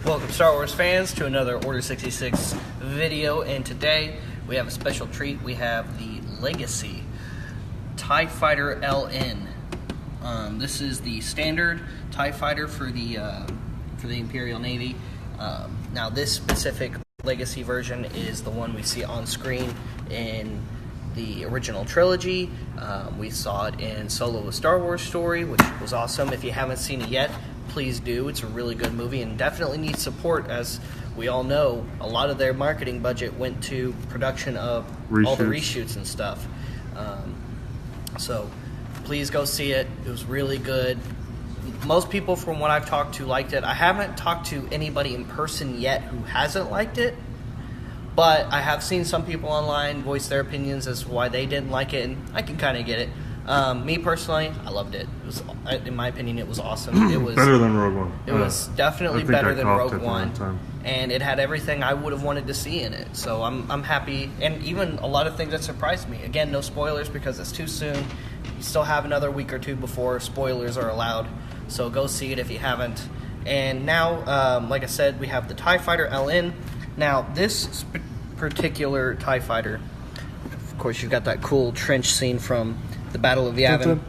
Welcome Star Wars fans to another Order 66 video, and today we have a special treat. We have the Legacy TIE Fighter LN. This is the standard TIE Fighter for the Imperial Navy. Now this specific Legacy version is the one we see on screen in the original trilogy. We saw it in Solo: A Star Wars Story, which was awesome. If you haven't seen it yet, please do. It's a really good movie and definitely needs support. As we all know, a lot of their marketing budget went to production of all the reshoots and stuff. So please go see it. It was really good. Most people from what I've talked to liked it. I haven't talked to anybody in person yet who hasn't liked it, but I have seen some people online voice their opinions as to why they didn't like it, and I can kind of get it. Me personally, I loved it. It was, in my opinion, it was awesome. It was better than Rogue One. It was definitely better than Rogue One, and it had everything I would have wanted to see in it. So I'm happy, and even a lot of things that surprised me. Again, no spoilers because it's too soon. You still have another week or two before spoilers are allowed. So go see it if you haven't. And now, like I said, we have the TIE Fighter LN. Now, this particular TIE Fighter, of course, you've got that cool trench scene from the Battle of Yavin.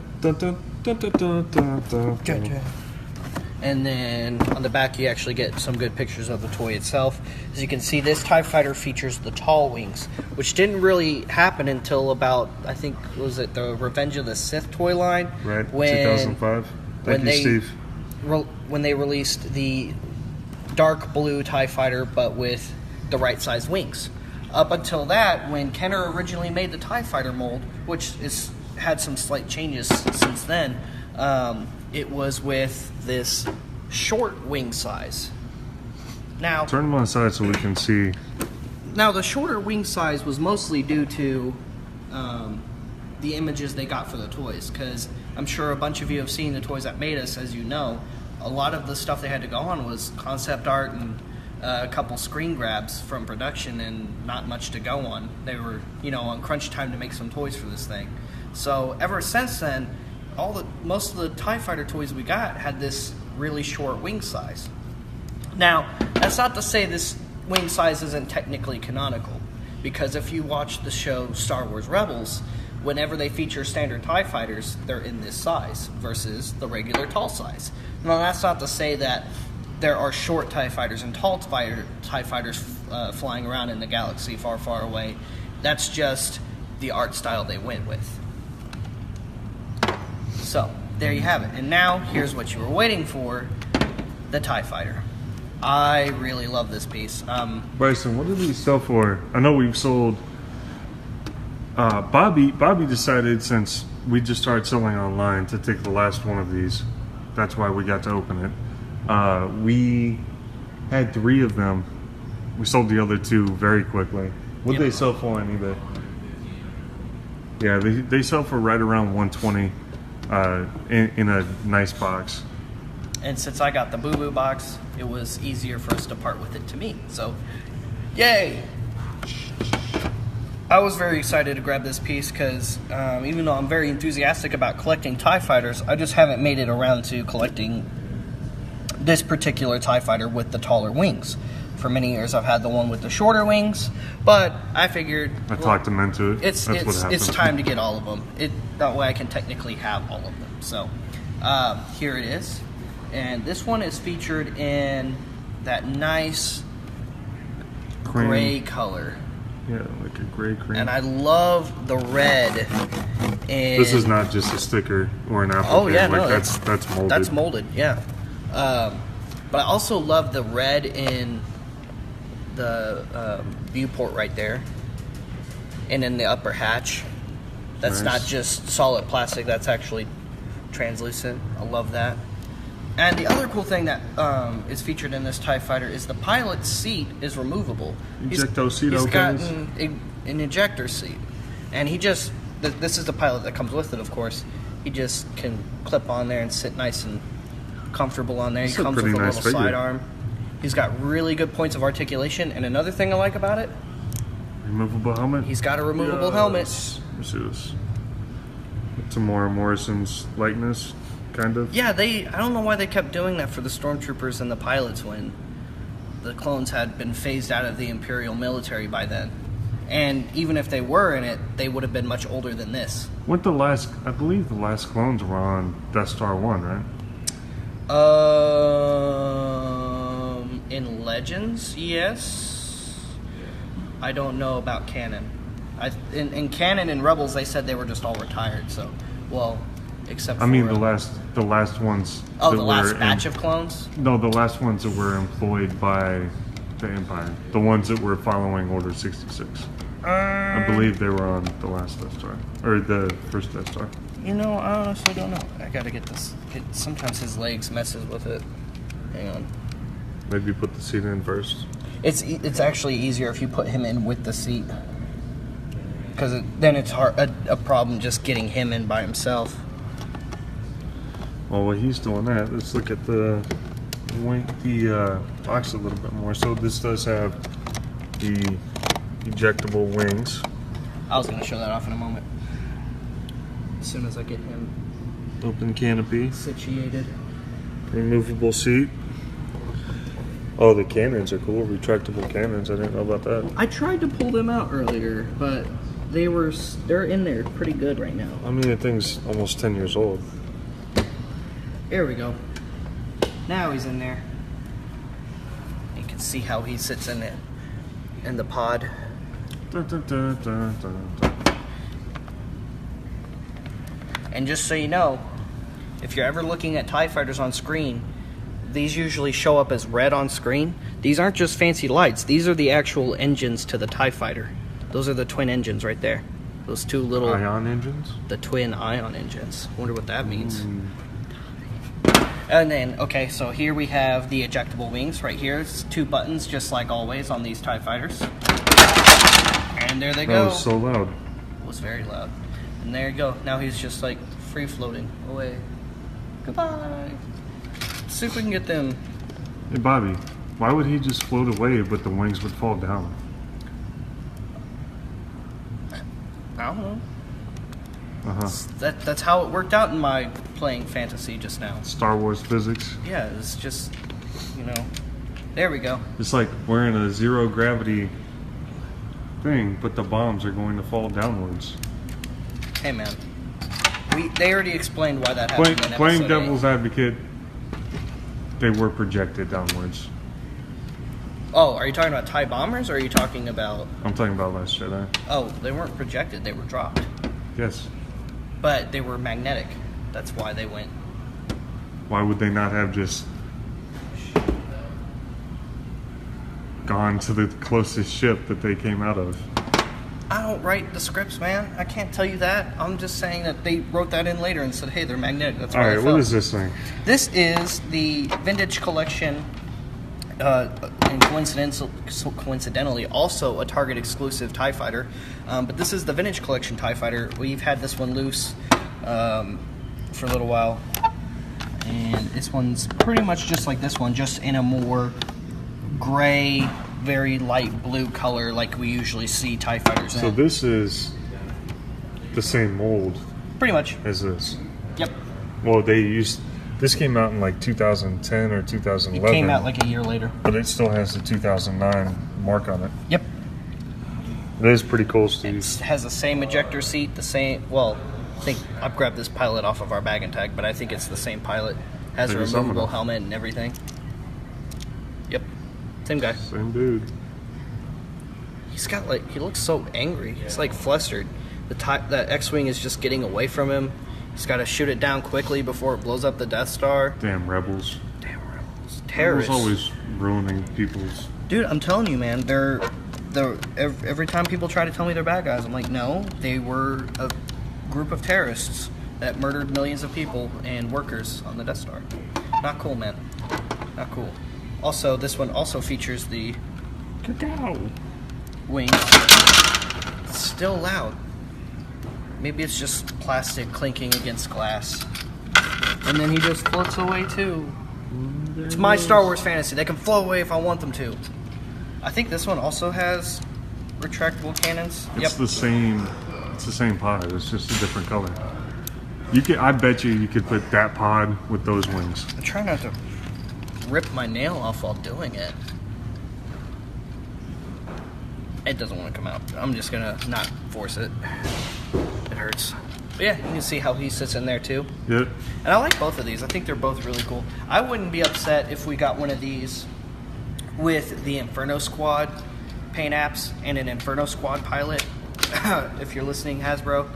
And then on the back, you actually get some good pictures of the toy itself. As you can see, this TIE Fighter features the tall wings, which didn't really happen until about, I think, was it the Revenge of the Sith toy line? Right, 2005. Thank you, Steve. When they released the dark blue TIE Fighter, but with the right size wings. Up until that, when Kenner originally made the TIE Fighter mold, which is had some slight changes since then, it was with this short wing size. Now, turn them on the side so we can see. Now, the shorter wing size was mostly due to the images they got for the toys, because I'm sure a bunch of you have seen the toys that made us. As you know, a lot of the stuff they had to go on was concept art and a couple screen grabs from production, and not much to go on. They were, on crunch time to make some toys for this thing. So ever since then, most of the TIE Fighter toys we got had this really short wing size. Now, that's not to say this wing size isn't technically canonical, because if you watch the show Star Wars Rebels, whenever they feature standard TIE Fighters, they're in this size versus the regular tall size. Now, that's not to say that there are short TIE Fighters and tall TIE Fighters flying around in the galaxy far, far away. That's just the art style they went with. So, there you have it. And now, here's what you were waiting for, the TIE Fighter. I really love this piece. Bryson, what did these sell for? I know we've sold... Bobby decided, since we just started selling online, to take the last one of these. That's why we got to open it. We had 3 of them. We sold the other 2 very quickly. What did they sell for on eBay? Yeah, they sell for right around $120 in a nice box. And since I got the Boo Boo box, it was easier for us to part with it to me. So, yay! I was very excited to grab this piece because even though I'm very enthusiastic about collecting TIE Fighters, I just haven't made it around to collecting this particular TIE Fighter with the taller wings. For many years, I've had the one with the shorter wings, but I figured... I talked him into it. It's time to get all of them. That way I can technically have all of them. So, here it is. And this one is featured in that nice gray color. Yeah, like a gray cream. And I love the red. And this is not just a sticker or an applicator. Oh, yeah, no, that's molded. That's molded, yeah. But I also love the red in the viewport right there. And in the upper hatch. That's nice. Not just solid plastic, that's actually translucent. I love that. And the other cool thing that is featured in this TIE Fighter is the pilot's seat is removable. He's gotten an ejector seat. And this is the pilot that comes with it, of course. He just can clip on there and sit nice and comfortable on there. He comes with a little sidearm. He's got really good points of articulation. And another thing I like about it, removable helmet? He's got a removable helmet. Let's see this. Tamora Morrison's likeness. Kind of. Yeah, I don't know why they kept doing that for the stormtroopers and the pilots when the clones had been phased out of the Imperial military by then. And even if they were in it, they would have been much older than this. What I believe the last clones were on Death Star 1, right? In Legends, yes. I don't know about canon. In canon and Rebels, they said they were just all retired. So, well, except for the last ones. Oh, the last batch of clones. No, the last ones that were employed by the Empire. The ones that were following Order 66. I believe they were on the last Death Star or the first Death Star. You know, I honestly don't know. I gotta get this. Sometimes his legs messes with it. Hang on. Maybe put the seat in first. It's actually easier if you put him in with the seat, because then it's a problem just getting him in by himself. Well, while he's doing that, let's look at the box a little bit more. So this does have the ejectable wings. I was going to show that off in a moment. As soon as I get him Open canopy. situated. Removable seat. Oh, the cannons are cool. Retractable cannons. I didn't know about that. I tried to pull them out earlier, but they're in there pretty good right now. I mean, the thing's almost 10 years old. There we go. Now he's in there. You can see how he sits in the pod. Dun, dun, dun, dun, dun, dun. And just so you know, if you're ever looking at TIE fighters on screen, these usually show up as red on screen. These aren't just fancy lights. These are the actual engines to the TIE fighter. Those are the twin engines right there. Those two little... Ion engines? The twin ion engines. Wonder what that means. And then, okay, so here we have the ejectable wings right here. It's 2 buttons, just like always on these TIE fighters. And there they go. That was so loud. It was very loud. And there you go. Now he's just like free floating away. Goodbye. Let's see if we can get them. Hey, Bobby, why would he just float away but the wings would fall down? I don't know. Uh-huh. That's how it worked out in my playing fantasy just now. Star Wars physics. Yeah, it's just, you know. There we go. It's like we're in a zero gravity thing, but the bombs are going to fall downwards. Hey, man. They already explained why that happened in episode Playing 8. devil's advocate, they were projected downwards. Oh, are you talking about TIE bombers, or are you talking about... I'm talking about Last Jedi. Oh, they weren't projected, they were dropped. Yes. But they were magnetic. That's why they went. Why would they not have just gone to the closest ship that they came out of? I don't write the scripts, man. I can't tell you that. I'm just saying that they wrote that in later and said, hey, they're magnetic. That's why Alright, what is this thing? This is the Vintage Collection, and coincidentally also a Target exclusive TIE Fighter. But this is the Vintage Collection TIE Fighter. We've had this one loose for a little while. And this one's pretty much just like this one, just in a more gray, very light blue color like we usually see TIE Fighters in. So this is the same mold Pretty much. as this. Yep. Well, this came out in like 2010 or 2011. It came out like a year later. But it still has the 2009 mark on it. Yep. It is pretty cool, It Steve. has the same ejector seat, the same, well, I think I've grabbed this pilot off of our bag and tag, but I think it's the same pilot. Has a Maybe removable someone. helmet and everything. Yep. Same guy. Same dude. He's got like, he looks so angry. He's like flustered. That X-Wing is just getting away from him. He's got to shoot it down quickly before it blows up the Death Star. Damn rebels. Damn rebels. Terrorists. Rebels always ruining people's... Dude, I'm telling you, man, every time people try to tell me they're bad guys, I'm like, no, they were a group of terrorists that murdered millions of people and workers on the Death Star. Not cool, man. Not cool. Also, this one also features the wings. It's still loud. Maybe it's just plastic clinking against glass. And then he just floats away too. It's my Star Wars fantasy. They can float away if I want them to. I think this one also has retractable cannons. It's the same. It's the same pod. It's just a different color. I bet you could put that pod with those wings. I'm trying not to rip my nail off while doing it. It doesn't want to come out. I'm just gonna not force it. It hurts. But yeah, you can see how he sits in there too. Yep. And I like both of these. I think they're both really cool. I wouldn't be upset if we got one of these with the Inferno Squad paint apps and an Inferno Squad pilot. If you're listening, Hasbro,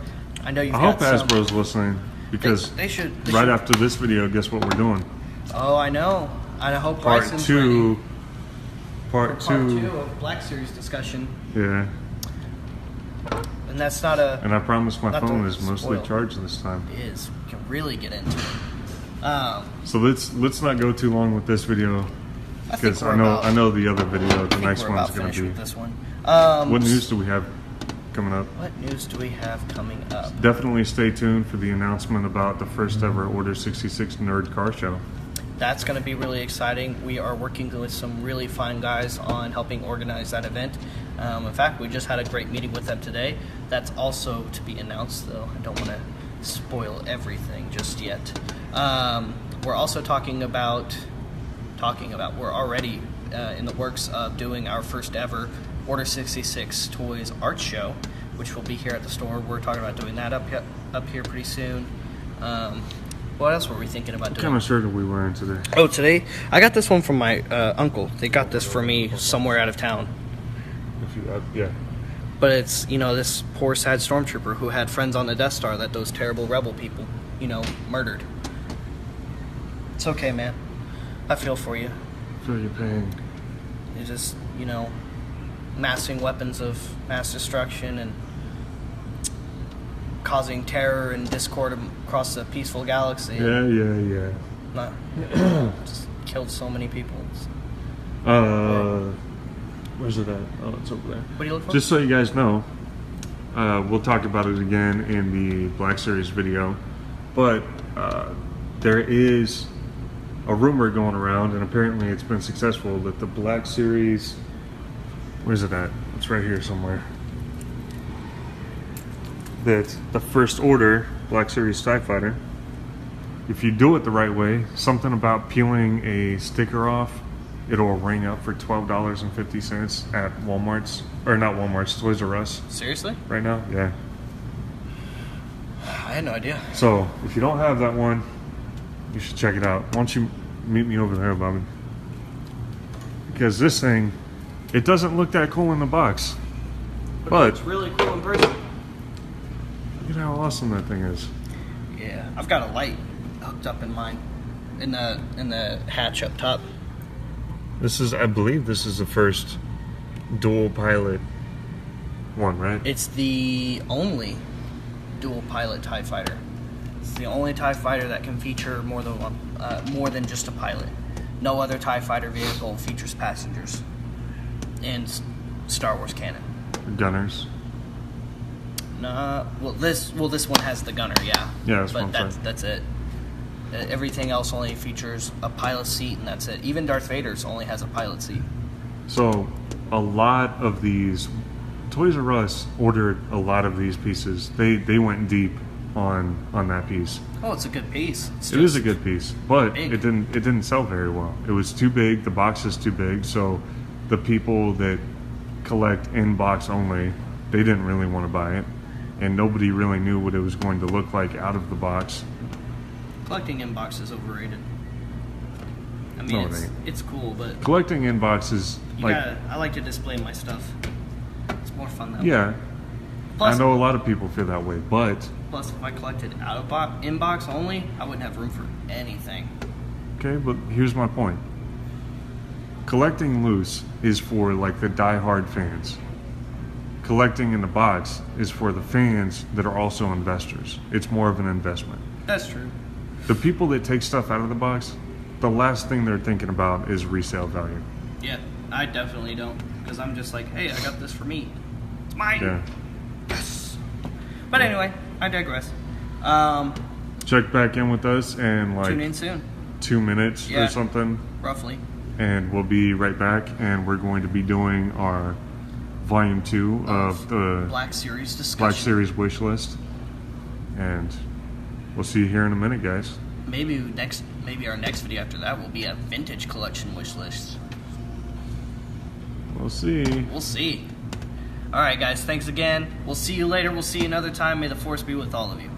I know you've I got hope Hasbro's listening because they should. Right after this video, guess what we're doing? Oh, I know. I hope Part Bryson's two. ready. Part For two. of Black Series discussion. Yeah. And that's not a. And I promise my not phone to is mostly spoil. charged this time. It is. You can really get into it. So let's not go too long with this video I think because we're I know the other video, the I next think we're one's about going finished to be. with this one. What news do we have coming up? What news do we have coming up? Definitely stay tuned for the announcement about the first ever Order 66 Nerd Car Show. That's going to be really exciting. We are working with some really fine guys on helping organize that event. In fact, we just had a great meeting with them today. That's also to be announced, though. I don't want to spoil everything just yet. We're also talking about, we're already in the works of doing our first ever Order 66 Toys Art Show, which will be here at the store. We're talking about doing that up here pretty soon. What else were we thinking about doing? What kind of shirt are we wearing today? Oh, today I got this one from my uncle. They got this for me somewhere out of town. Yeah. But it's, this poor sad stormtrooper who had friends on the Death Star that those terrible rebel people, murdered. It's okay, man. I feel for you. Feel your pain. You're just, massing weapons of mass destruction and causing terror and discord across the peaceful galaxy. Yeah. Not, just killed so many people. Where's it at? Oh, it's over there. What do you look for? Just so you guys know, we'll talk about it again in the Black Series video, but there is a rumor going around, and apparently it's been successful, that the Black Series, where's it at? It's right here somewhere. That the First Order Black Series TIE Fighter, if you do it the right way, something about peeling a sticker off, it'll ring up for $12.50 at Walmart's, or not Walmart's, Toys R Us. Seriously? Right now? Yeah. I had no idea. So, if you don't have that one, you should check it out. Why don't you meet me over there, Bobby? Because this thing, it doesn't look that cool in the box. But it's really cool in person. Look at how awesome that thing is. Yeah, I've got a light hooked up in mine, in the hatch up top. I believe this is the first dual pilot one, right? It's the only dual pilot TIE fighter. It's the only TIE fighter that can feature more than just a pilot. No other TIE fighter vehicle features passengers in Star Wars canon. Gunners. Nah, this one has the gunner, yeah. Yeah, but that's it. Everything else only features a pilot seat, and that's it. Even Darth Vader's only has a pilot seat. So, a lot of these, Toys R Us ordered a lot of these pieces. They went deep on that piece. Oh, it's a good piece. It is a good piece, but big. it didn't sell very well. It was too big. The box is too big. So, the people that collect in box only, they didn't really want to buy it, and nobody really knew what it was going to look like out of the box. Collecting in box is overrated. I mean, No, it ain't. it's cool, but Collecting in boxes, I like to display my stuff. It's more fun that way. yeah. Plus, I know a lot of people feel that way, but plus, if I collected out of in box only, I wouldn't have room for anything. okay. But here's my point: collecting loose is for like the die-hard fans. Collecting in the box is for the fans that are also investors. It's more of an investment. That's true. The people that take stuff out of the box, the last thing they're thinking about is resale value. Yeah, I definitely don't, because I'm just like, hey, I got this for me. It's mine. Yeah. Yes. But anyway, I digress. Check back in with us in like Tune in soon, 2 minutes Yeah. or something, roughly. and we'll be right back. And we're going to be doing our volume 2 of the Black Series discussion. Black Series wish list, and we'll see you here in a minute, guys. Maybe our next video after that will be a vintage collection wish list. We'll see. We'll see. All right, guys, thanks again. We'll see you later. We'll see you another time. May the force be with all of you.